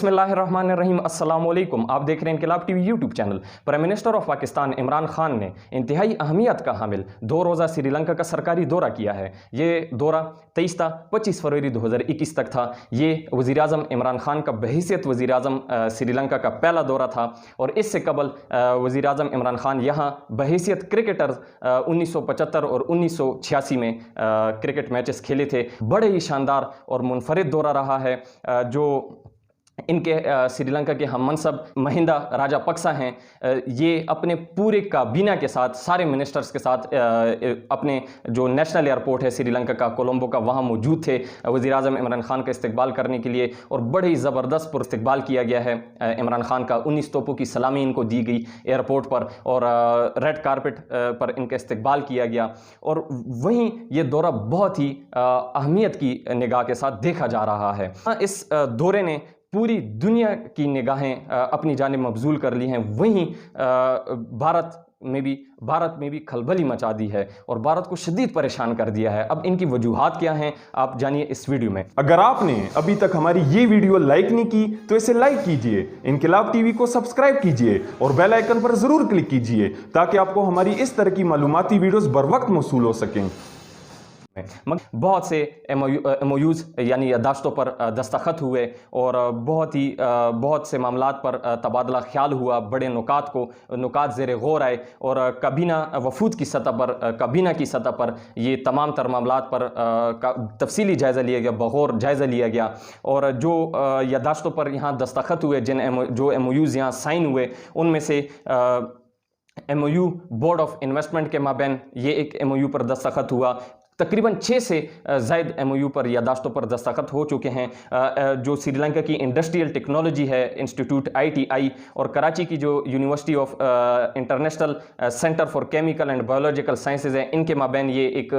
बिस्मिल्लाहिर्रहमानिर्रहीम। अस्सलाम वालेकुम। आप देख रहे हैं इनकलाब TV YouTube channel. Prime minister of Pakistan Imran Khan ने इंतहाई अहमियत का हामिल 2 रोज़ा श्रीलंका का सरकारी दौरा किया है। ये दौरा 23 था 25 फरवरी 2021 तक था। ये वज़ीर आज़म इमरान खान का बहैसियत वज़ीर आज़म श्रीलंका का पहला दौरा था और इससे कबल वज़ीर आज़म इमरान खान यहाँ बहैसियत क्रिकेटर 1975 और 1986 में क्रिकेट मैचेस खेले थे। बड़े ही शानदार और मुनफरिद दौरा रहा है। जो इनके श्रीलंका के हम मनसब महिंदा राजापक्सा हैं, ये अपने पूरे काबीना के साथ, सारे मिनिस्टर्स के साथ अपने जो नेशनल एयरपोर्ट है श्रीलंका का, कोलंबो का, वहाँ मौजूद थे वज़ीर आज़म इमरान खान का इस्तकबाल करने के लिए। और बड़े ही ज़बरदस्त पर इस्तकबाल किया गया है इमरान खान का। 19 तोपों की सलामी इनको दी गई एयरपोर्ट पर और रेड कारपेट पर इनका इस्तकबाल किया गया। और वहीं ये दौरा बहुत ही अहमियत की निगाह के साथ देखा जा रहा है। इस दौरे ने पूरी दुनिया की निगाहें अपनी जानिब मबजूल कर ली हैं। वहीं भारत में भी खलबली मचा दी है और भारत को शदीद परेशान कर दिया है। अब इनकी वजूहात क्या हैं, आप जानिए इस वीडियो में। अगर आपने अभी तक हमारी ये वीडियो लाइक नहीं की तो इसे लाइक कीजिए, इनकलाब टीवी को सब्सक्राइब कीजिए और बेल आइकन पर जरूर क्लिक कीजिए ताकि आपको हमारी इस तरह की मालूमाती वीडियोस बर वक्त मौसूल हो सकें। बहुत से एमओयूज यानी यादाश्तों पर दस्तखत हुए और बहुत से मामलात पर तबादला ख्याल हुआ। बड़े नुकात ज़ेर गौर आए और काबीना वफूद की सतह पर, काबीना की सतह पर ये तमाम तर मामलात पर तफसीली जायज़ा लिया गया, बगौर जायज़ा लिया गया। और जो यादाश्तों पर यहाँ दस्तखत हुए, जो एमओयूज यहाँ साइन हुए, उनमें से एमओयू बोर्ड ऑफ इन्वेस्टमेंट के माबैन ये एक एमओयू पर दस्तखत हुआ। तकरीबन 6 से ज़ायद एमओयू पर यादाश्तों पर दस्तखत हो चुके हैं। जो श्रीलंका की इंडस्ट्रियल टेक्नोलॉजी है, इंस्टीट्यूट ITI, और कराची की जो university of international centre for chemical and biological sciences है, इनके माबैन ये एक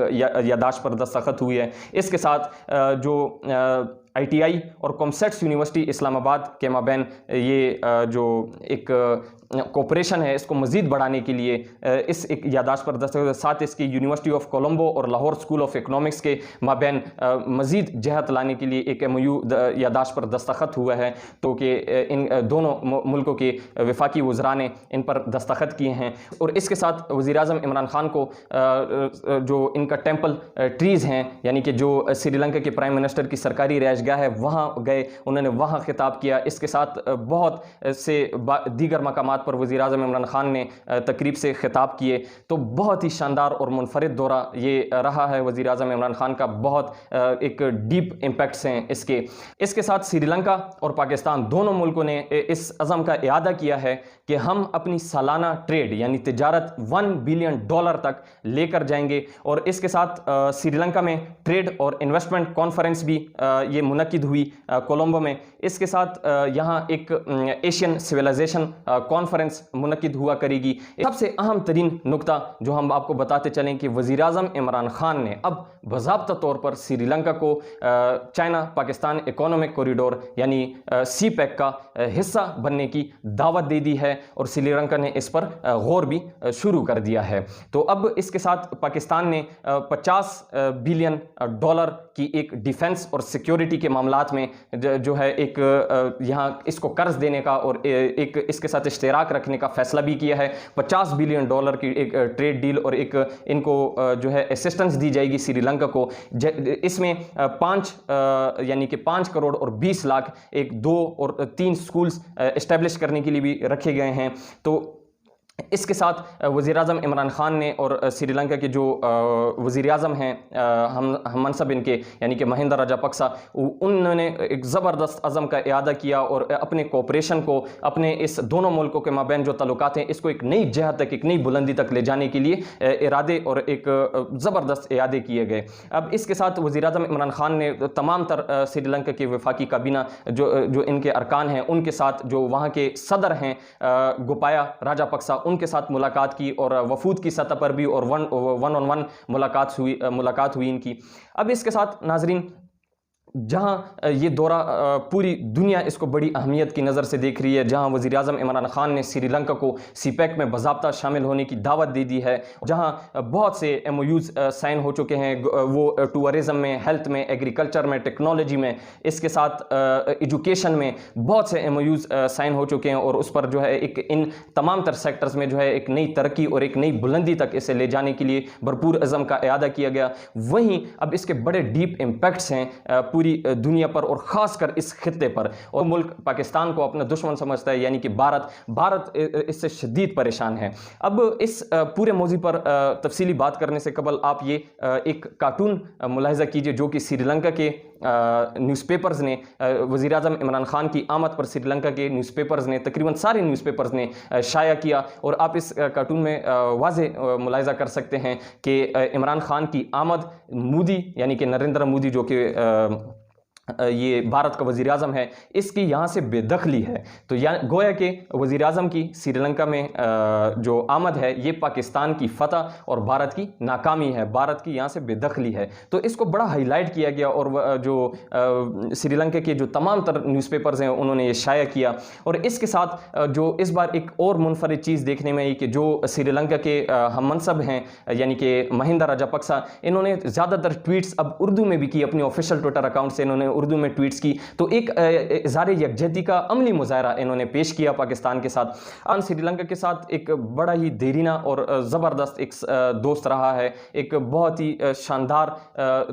यादाश्त पर दस्तखत हुई है। इसके साथ जो ITI और कॉमसेट्स यूनिवर्सिटी इस्लामाबाद के माबैन ये जो एक कोऑपरेशन है, इसको मज़ीद बढ़ाने के लिए इस एक यादाश्त पर दस्तखत, साथ इसकी यूनिवर्सिटी ऑफ कोलंबो और लाहौर स्कूल ऑफ इकनॉमिक्स के माबैन मज़ीद जहत लाने के लिए एक MOU यादाश्त पर दस्तखत हुआ है। तो कि इन दोनों मुल्कों के वफाकी वज़रा ने इन पर दस्तखत किए हैं। और इसके साथ वज़ीर आज़म इमरान खान को जो इनका टेम्पल ट्रीज़ हैं, यानी कि जो श्रीलंका के प्राइम मिनिस्टर की सरकारी रिहाइशगाह है, वहाँ गए, उन्होंने वहाँ खिताब किया। इसके साथ बहुत से दीगर मकामात पर वज़ीर आज़म इमरान खान ने तकरीब से खिताब किए। तो बहुत ही शानदार और मुनफरिद दौरा ये रहा है वज़ीर आज़म इमरान खान का। बहुत एक डीप इम्पैक्ट्स हैं इसके साथ श्रीलंका और पाकिस्तान दोनों मुल्कों ने इस अज़म का इआदा किया है कि हम अपनी सालाना ट्रेड यानी तिजारत $1 बिलियन तक लेकर जाएंगे। और इसके साथ श्रीलंका में ट्रेड और इन्वेस्टमेंट कॉन्फ्रेंस भी ये मुनक्किद हुई कोलंबो में। इसके साथ यहाँ एक एशियन सिविलाइजेशन कॉन्फ्रेंस मुनक्किद हुआ करेगी। सबसे अहम तरीन नुकता जो हम आपको बताते चलें कि वज़ीर आज़म इमरान खान ने अब बाज़ाब्ता तौर पर श्रीलंका को चाइना पाकिस्तान इकोनॉमिक कॉरिडोर यानी CPEC का हिस्सा बनने की दावत दे दी है और श्रीलंका ने इस पर गौर भी शुरू कर दिया है। तो अब इसके साथ पाकिस्तान ने $50 बिलियन की एक डिफेंस और सिक्योरिटी के मामलात में जो है एक यहाँ इसको कर्ज देने का और एक इसके साथ इश्तराक रखने का फैसला भी किया है। $50 बिलियन की एक ट्रेड डील और एक इनको जो है असिस्टेंस दी जाएगी श्रीलंका को। इसमें 5 करोड़ और 20 लाख एक 2 और 3 स्कूल्स इस्टेब्लिश करने के लिए भी रखे गए हैं। तो इसके साथ वज़ीर आज़म इमरान खान ने और श्रीलंका के जो वज़ीर आज़म हैं हम मनसब इनके यानी कि महिंदा राजापक्सा, उन्होंने एक ज़बरदस्त अज़म का इआदा किया और अपने कोऑपरेशन को, अपने इस दोनों मुल्कों के माबैन जो ताल्लुकात हैं, इसको एक नई जहत तक, एक नई बुलंदी तक ले जाने के लिए इरादे और एक ज़बरदस्त इआदे किए गए। अब इसके साथ वज़ीर आज़म इमरान खान ने तमाम तर श्रीलंका के वफाकी काबीना जो इनके अरकान हैं, उनके साथ जो वहाँ के सदर हैं गोपाया राजापक्सा, उनके साथ मुलाकात की और वफूद की सतह पर भी और वन ऑन वन मुलाकात हुई इनकी। अब इसके साथ नाजरीन जहां ये दौरा पूरी दुनिया इसको बड़ी अहमियत की नज़र से देख रही है, जहां वज़ीर-ए-आज़म इमरान खान ने श्रीलंका को सीपैक में बाज़ाब्ता शामिल होने की दावत दे दी है, जहां बहुत से MOUs साइन हो चुके हैं, वो टूरिज़म में, हेल्थ में, एग्रीकल्चर में, टेक्नोलॉजी में, इसके साथ एजुकेशन में बहुत से MOUs साइन हो चुके हैं और उस पर जो है एक इन तमाम तर सेक्टर्स में जो है एक नई तरक्की और एक नई बुलंदी तक इसे ले जाने के लिए भरपूर अज़म का इरादा किया गया। वहीं अब इसके बड़े डीप इम्पैक्ट्स हैं पूरी दुनिया पर और ख़ासकर इस खित्ते पर, और मुल्क पाकिस्तान को अपना दुश्मन समझता है, यानी कि भारत इससे शदीद परेशान है। अब इस पूरे मौजू पर तफसीली बात करने से कबल आप ये एक कार्टून मुलाहिज़ा कीजिए जो कि श्रीलंका के न्यूज़पेपर्स ने वज़ीर-ए-आज़म इमरान खान की आमद पर श्रीलंका के न्यूज़पेपर्स ने, तकरीबन सारे न्यूज़पेपर्स ने शाया किया, और आप इस कार्टून में वाज़े मुलाहिज़ा कर सकते हैं कि इमरान खान की आमद, मोदी यानी कि नरेंद्र मोदी जो कि ये भारत का वज़ीर-ए-आज़म है, इसकी यहाँ से बेदखली है। तो गोया कि वज़ीर-ए-आज़म की श्रीलंका में जो आमद है ये पाकिस्तान की फतह और भारत की नाकामी है, भारत की यहाँ से बेदखली है। तो इसको बड़ा हाईलाइट किया गया और जो श्रीलंका के जो तमाम तर न्यूज़पेपर्स हैं उन्होंने ये शाया किया। और इसके साथ जो इस बार एक और मुनफरिद चीज़ देखने में आई कि जो श्रीलंका के हम मनसब हैं यानी कि महिंदा राजापक्सा, इन्होंने ज़्यादातर ट्वीट्स अब उर्दू में भी की, अपनी ऑफिशियल ट्विटर अकाउंट से इन्होंने उर्दू में ट्वीट्स की। तो एक इज़हार यकजहती का अमली मुजाहरा इन्होंने पेश किया पाकिस्तान के साथ। श्रीलंका के साथ एक बड़ा ही देरीना और ज़बरदस्त एक दोस्त रहा है, एक बहुत ही शानदार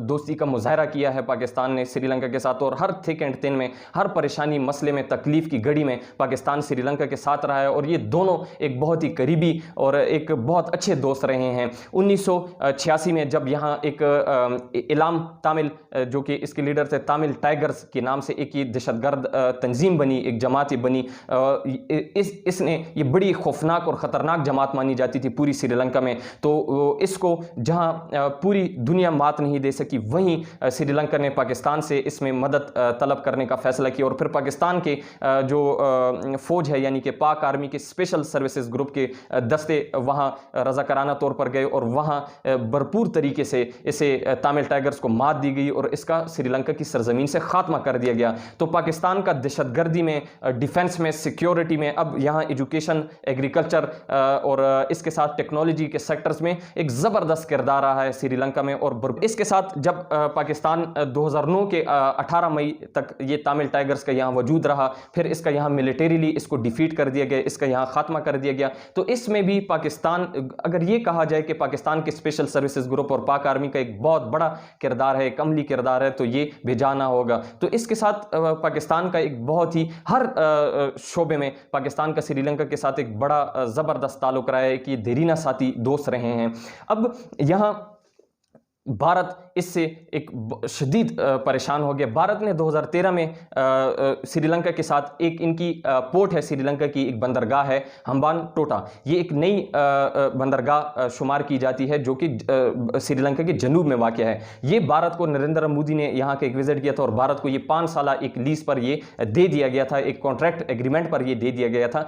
दोस्ती का मुजाहरा किया है पाकिस्तान ने श्रीलंका के साथ, और हर थिक एंड थिन में, हर परेशानी मसले में, तकलीफ़ की घड़ी में पाकिस्तान श्रीलंका के साथ रहा है, और ये दोनों एक बहुत ही करीबी और एक बहुत अच्छे दोस्त रहे हैं। 1986 में जब यहाँ एक इलाम तामिल जो कि इसके लीडर थे तामिल टाइगर्स के नाम से एक ये दहशतगर्द तंजीम बनी, एक जमात बनी, इसने ये बड़ी खौफनाक और ख़तरनाक जमात मानी जाती थी पूरी श्रीलंका में। तो इसको जहां पूरी दुनिया मात नहीं दे सकी, वहीं श्रीलंका ने पाकिस्तान से इसमें मदद तलब करने का फैसला किया, और फिर पाकिस्तान के जो फ़ौज है यानी कि पाक आर्मी के स्पेशल सर्विसेज ग्रुप के दस्ते वहाँ रज़ाकाराना तौर पर गए, और वहाँ भरपूर तरीके से इसे तामिल टाइगर्स को मात दी गई और इसका श्रीलंका की सरजमीन से खात्मा कर दिया गया। तो पाकिस्तान का दहशतगर्दी में, डिफेंस में, सिक्योरिटी में, अब यहाँ एजुकेशन, एग्रीकल्चर और इसके साथ टेक्नोलॉजी के सेक्टर्स में एक ज़बरदस्त किरदार रहा है श्रीलंका में। और इसके साथ जब पाकिस्तान 2009 के 18 मई तक ये तामिल टाइगर्स का यहाँ वजूद रहा, फिर इसका यहाँ मिलिटरीली इसको डिफीट कर दिया गया, इसका यहाँ खात्मा कर दिया गया। तो इसमें भी पाकिस्तान, अगर ये कहा जाए कि पाकिस्तान के स्पेशल सर्विसेज ग्रुप और पाक आर्मी का एक बहुत बड़ा किरदार है, एक अमली किरदार है, तो ये भेजाना होगा। तो इसके साथ पाकिस्तान का एक बहुत ही हर शोबे में पाकिस्तान का श्रीलंका के साथ एक बड़ा ज़बरदस्त ताल्लुक़ रहा है कि देरीना साथी दोस्त रहे हैं। अब यहाँ भारत इससे एक शदीद परेशान हो गया। भारत ने 2013 में श्रीलंका के साथ एक इनकी पोर्ट है, श्रीलंका की एक बंदरगाह है हम्बान टोटा, ये एक नई बंदरगाह शुमार की जाती है जो कि श्रीलंका के जनूब में वाक़ है। ये भारत को नरेंद्र मोदी ने यहाँ के एक विज़िट किया था और भारत को ये 5 साल एक लीज़ पर ये दे दिया गया था, एक कॉन्ट्रैक्ट एग्रीमेंट पर ये दे दिया गया था।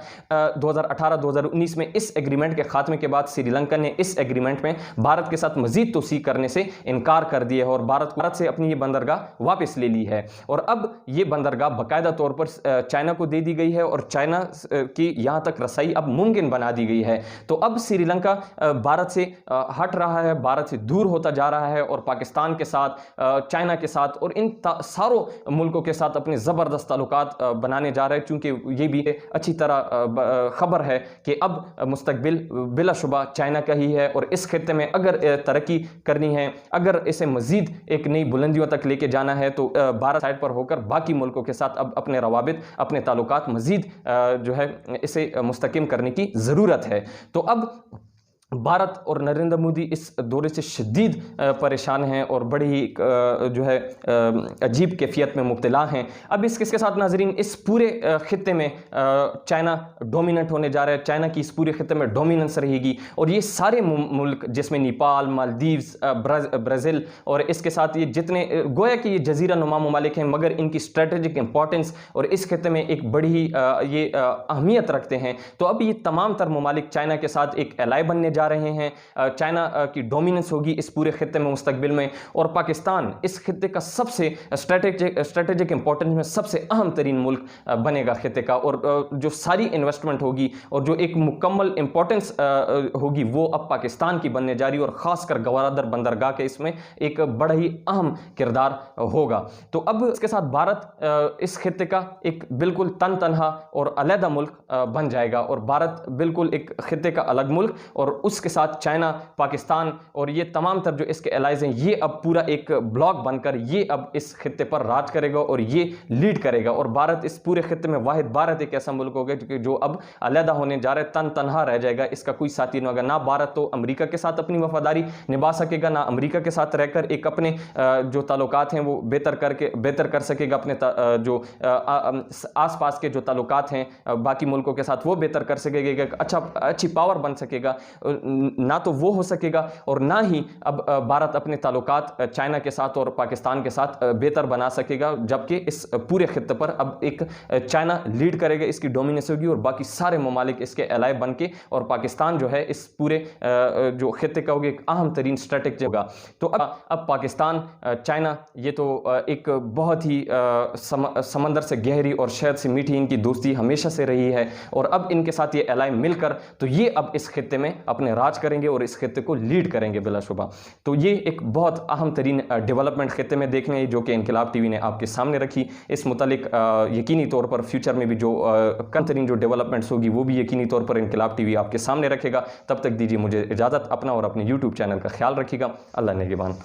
2018-2019 में इस एग्रीमेंट के खात्मे के बाद श्रीलंका ने इस एग्रीमेंट में भारत के साथ मज़ीद तोसी करने से इनकार कर दिया है और भारत से अपनी ये बंदरगाह वापस ले ली है। और अब ये बंदरगाह बाकायदा तौर पर चाइना को दे दी गई है और चाइना की यहाँ तक रसाई अब मुमकिन बना दी गई है। तो अब श्रीलंका भारत से हट रहा है, भारत से दूर होता जा रहा है और पाकिस्तान के साथ, चाइना के साथ और इन सारों मुल्कों के साथ अपने ज़बरदस्त ताल्लुकात बनाने जा रहे हैं। चूँकि ये भी अच्छी तरह खबर है कि अब मुस्तकबिल बिलाशुबा चाइना का ही है और इस खित्ते में अगर तरक्की करनी है, अगर इसे मज़ीद एक नई बुलंदियों तक लेके जाना है तो भारत साइड पर होकर बाकी मुल्कों के साथ अब अपने रवाबित, अपने ताल्लुकात मज़ीद जो है इसे मुस्तकिम करने की ज़रूरत है। तो अब भारत और नरेंद्र मोदी इस दौरे से शदीद परेशान हैं और बड़ी ही जो है अजीब कैफियत में मुब्तला हैं। अब इसके साथ नाजरीन इस पूरे खित्ते में चाइना डोमिनेंट होने जा रहा है, चाइना की इस पूरे खित्ते में डोमिनेंस रहेगी और ये सारे मुल्क जिसमें नेपाल, मालदीव्स, ब्राज़ील और इसके साथ ये जितने गोया कि ये जजीरा नुमा ममालिक हैं मगर इनकी स्ट्रेटेजिक इंपॉर्टेंस और इस खित्ते में एक बड़ी ही ये अहमियत रखते हैं। तो अब ये तमाम तर ममालिक चाइना के साथ एक एलाई बनने जा जा रहे हैं, चाइना की डोमिनेंस होगी इस पूरे खित्ते में मुस्तकबिल में, और पाकिस्तान इस खित्ते का सबसे स्ट्रेटेजिक इंपॉर्टेंस में सबसे अहम तरीन मुल्क बनेगा खित्ते का। और जो सारी इन्वेस्टमेंट होगी और जो एक मुकम्मल इंपॉर्टेंस होगी वो अब पाकिस्तान की बनने जा रही है, और ख़ासकर गवादर बंदरगाह के इसमें एक बड़ा ही अहम किरदार होगा। तो अब इसके साथ भारत इस खित्ते का एक बिल्कुल तनहा और अलहदा मुल्क बन जाएगा, और भारत बिल्कुल एक खित्ते का अलग मुल्क, और उसके साथ चाइना, पाकिस्तान और ये तमाम तर जो इसके एलाइज हैं, ये अब पूरा एक ब्लॉक बनकर ये अब इस खित्ते पर राज करेगा और ये लीड करेगा। और भारत इस पूरे खित्ते में वाहिद भारत एक ऐसा मुल्क होगा जो अब अलहदा होने जा रहा है, तनहा रह जाएगा, इसका कोई साथी नहीं होगा। ना भारत तो अमेरिका के साथ अपनी वफादारी निभा सकेगा, ना अमेरिका के साथ रहकर एक अपने जो ताल्लुकात हैं वो बेहतर कर सकेगा, अपने जो आसपास के जो ताल्लुकात हैं बाकी मुल्कों के साथ वो बेहतर कर सकेगा, अच्छी पावर बन सकेगा, ना तो वो हो सकेगा, और ना ही अब भारत अपने ताल्लुकात चाइना के साथ और पाकिस्तान के साथ बेहतर बना सकेगा, जबकि इस पूरे खित्ते पर अब एक चाइना लीड करेगा, इसकी डोमिनेंस होगी, और बाकी सारे ममालिक इसके एलाय बन के, और पाकिस्तान जो है इस पूरे जो खित्ते का होगा एक अहम तरीन स्ट्रेटेजिक होगा। तो अब पाकिस्तान चाइना ये तो एक बहुत ही समंदर से गहरी और शहद से मीठी इनकी दोस्ती हमेशा से रही है, और अब इनके साथ ये एलाय मिलकर तो ये अब इस खित्ते में अपने राज करेंगे और इस खित्ते को लीड करेंगे बिलाशुबा। तो ये एक बहुत अहम तरीन डेवलपमेंट खित्ते में देखने जो कि इनकलाब टीवी ने आपके सामने रखी। इस मुतालिक यकीनी तौर पर फ्यूचर में भी जो कम तरीन जो डेवलपमेंट्स होगी वो भी यकीनी तौर पर इनकलाब टीवी आपके सामने रखेगा। तब तक दीजिए मुझे इजाज़त, अपना और अपने यूट्यूब चैनल का ख्याल रखिएगा। अल्लाह निगहबान।